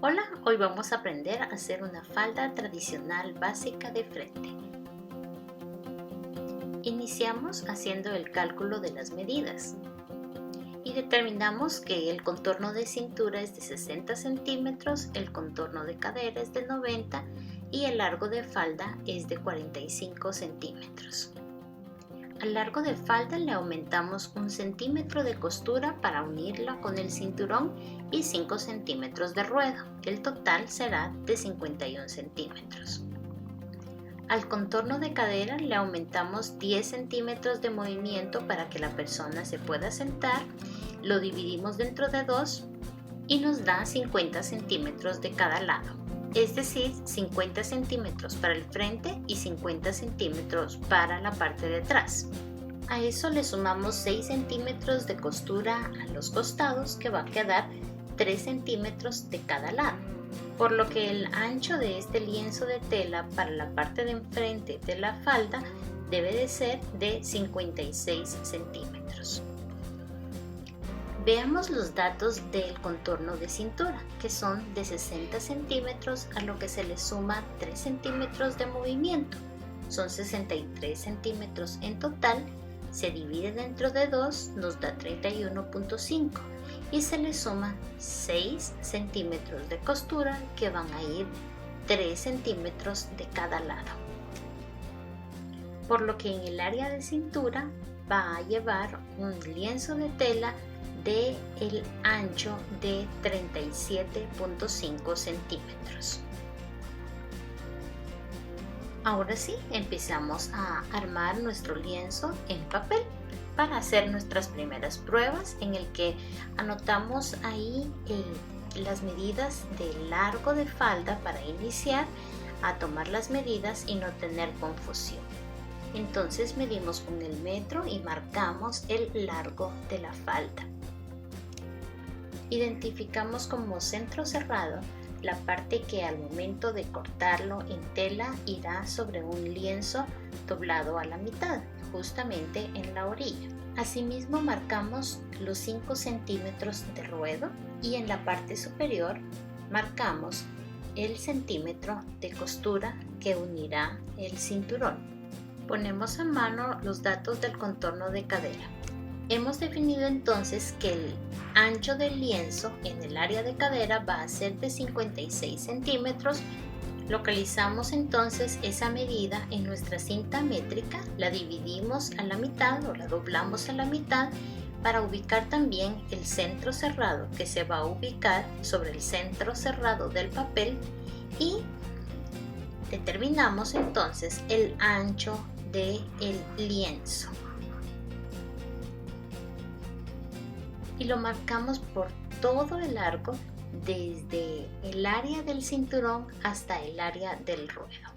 Hola, hoy vamos a aprender a hacer una falda tradicional básica de frente. Iniciamos haciendo el cálculo de las medidas y determinamos que el contorno de cintura es de 60 centímetros, el contorno de cadera es de 90 y el largo de falda es de 45 centímetros. Al largo de falda le aumentamos 1 centímetro de costura para unirla con el cinturón y 5 centímetros de ruedo. El total será de 51 centímetros. Al contorno de cadera le aumentamos 10 centímetros de movimiento para que la persona se pueda sentar. Lo dividimos dentro de 2 y nos da 50 centímetros de cada lado. Es decir, 50 centímetros para el frente y 50 centímetros para la parte de atrás. A eso le sumamos 6 centímetros de costura a los costados, que va a quedar 3 centímetros de cada lado. Por lo que el ancho de este lienzo de tela para la parte de enfrente de la falda debe de ser de 56 centímetros. Veamos los datos del contorno de cintura, que son de 60 centímetros, a lo que se le suma 3 centímetros de movimiento. Son 63 centímetros en total, se divide dentro de 2, nos da 31.5 y se le suma 6 centímetros de costura, que van a ir 3 centímetros de cada lado. Por lo que en el área de cintura va a llevar un lienzo de tela de el ancho de 37.5 centímetros. Ahora sí, empezamos a armar nuestro lienzo en papel para hacer nuestras primeras pruebas, en el que anotamos ahí las medidas de largo de falda para iniciar a tomar las medidas y no tener confusión. Entonces medimos con el metro y marcamos el largo de la falda. Identificamos como centro cerrado la parte que al momento de cortarlo en tela irá sobre un lienzo doblado a la mitad, justamente en la orilla. Asimismo marcamos los 5 centímetros de ruedo y en la parte superior marcamos el centímetro de costura que unirá el cinturón. Ponemos a mano los datos del contorno de cadera. Hemos definido entonces que el ancho del lienzo en el área de cadera va a ser de 56 centímetros. Localizamos entonces esa medida en nuestra cinta métrica, la dividimos a la mitad o la doblamos a la mitad para ubicar también el centro cerrado, que se va a ubicar sobre el centro cerrado del papel, y determinamos entonces el ancho del lienzo. Y lo marcamos por todo el largo, desde el área del cinturón hasta el área del ruedo.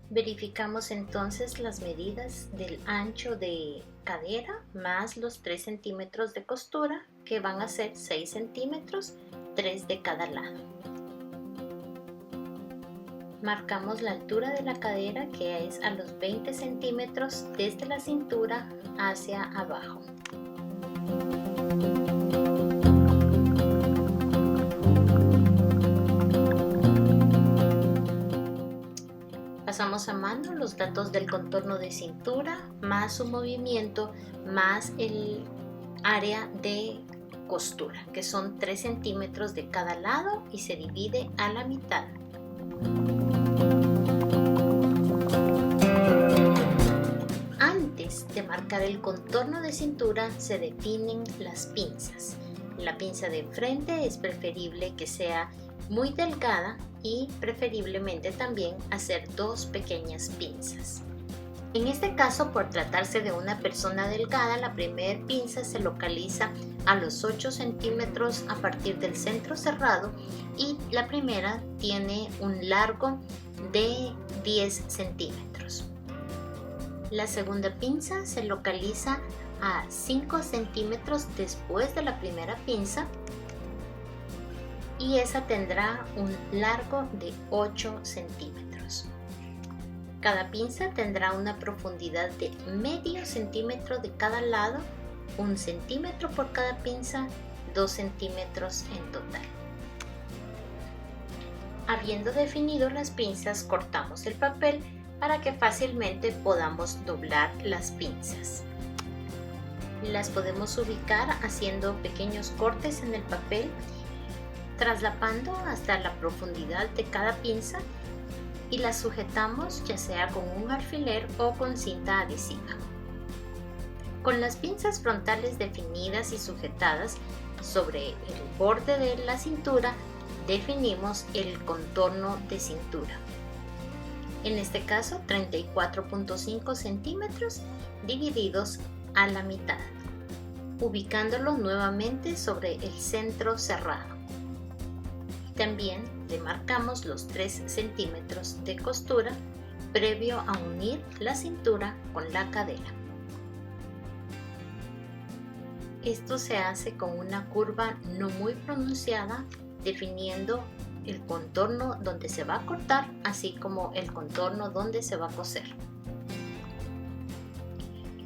Verificamos entonces las medidas del ancho de cadera más los 3 centímetros de costura, que van a ser 6 centímetros, 3 de cada lado. Marcamos la altura de la cadera, que es a los 20 centímetros desde la cintura hacia abajo. Pasamos a mano los datos del contorno de cintura, más su movimiento, más el área de costura, que son 3 centímetros de cada lado y se divide a la mitad. Antes de marcar el contorno de cintura se definen las pinzas. La pinza de frente es preferible que sea muy delgada y preferiblemente también hacer 2 pequeñas pinzas. En este caso, por tratarse de una persona delgada, la primera pinza se localiza a los 8 centímetros a partir del centro cerrado y la primera tiene un largo de 10 centímetros. La segunda pinza se localiza a 5 centímetros después de la primera pinza y esa tendrá un largo de 8 centímetros. Cada pinza tendrá una profundidad de medio centímetro de cada lado, 1 centímetro por cada pinza 2 centímetros en total. Habiendo definido las pinzas, cortamos el papel para que fácilmente podamos doblar las pinzas. Las podemos ubicar haciendo pequeños cortes en el papel, traslapando hasta la profundidad de cada pinza y las sujetamos ya sea con un alfiler o con cinta adhesiva. Con las pinzas frontales definidas y sujetadas sobre el borde de la cintura, definimos el contorno de cintura. En este caso, 34.5 centímetros divididos a la mitad, ubicándolo nuevamente sobre el centro cerrado. También demarcamos los 3 centímetros de costura previo a unir la cintura con la cadera. Esto se hace con una curva no muy pronunciada, definiendo el contorno donde se va a cortar, así como el contorno donde se va a coser.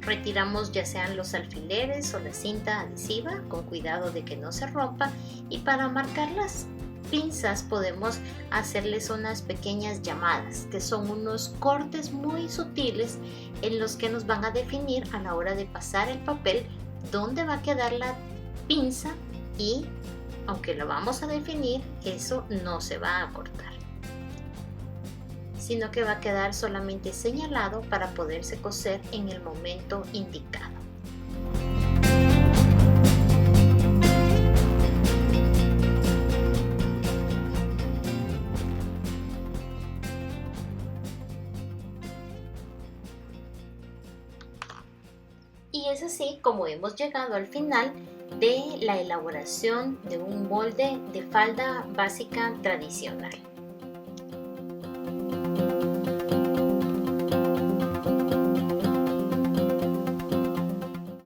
Retiramos ya sean los alfileres o la cinta adhesiva con cuidado de que no se rompa, y para marcar las pinzas podemos hacerles unas pequeñas llamadas, que son unos cortes muy sutiles en los que nos van a definir a la hora de pasar el papel dónde va a quedar la pinza, y aunque lo vamos a definir, eso no se va a cortar, sino que va a quedar solamente señalado para poderse coser en el momento indicado. Y es así como hemos llegado al final de la elaboración de un molde de falda básica tradicional.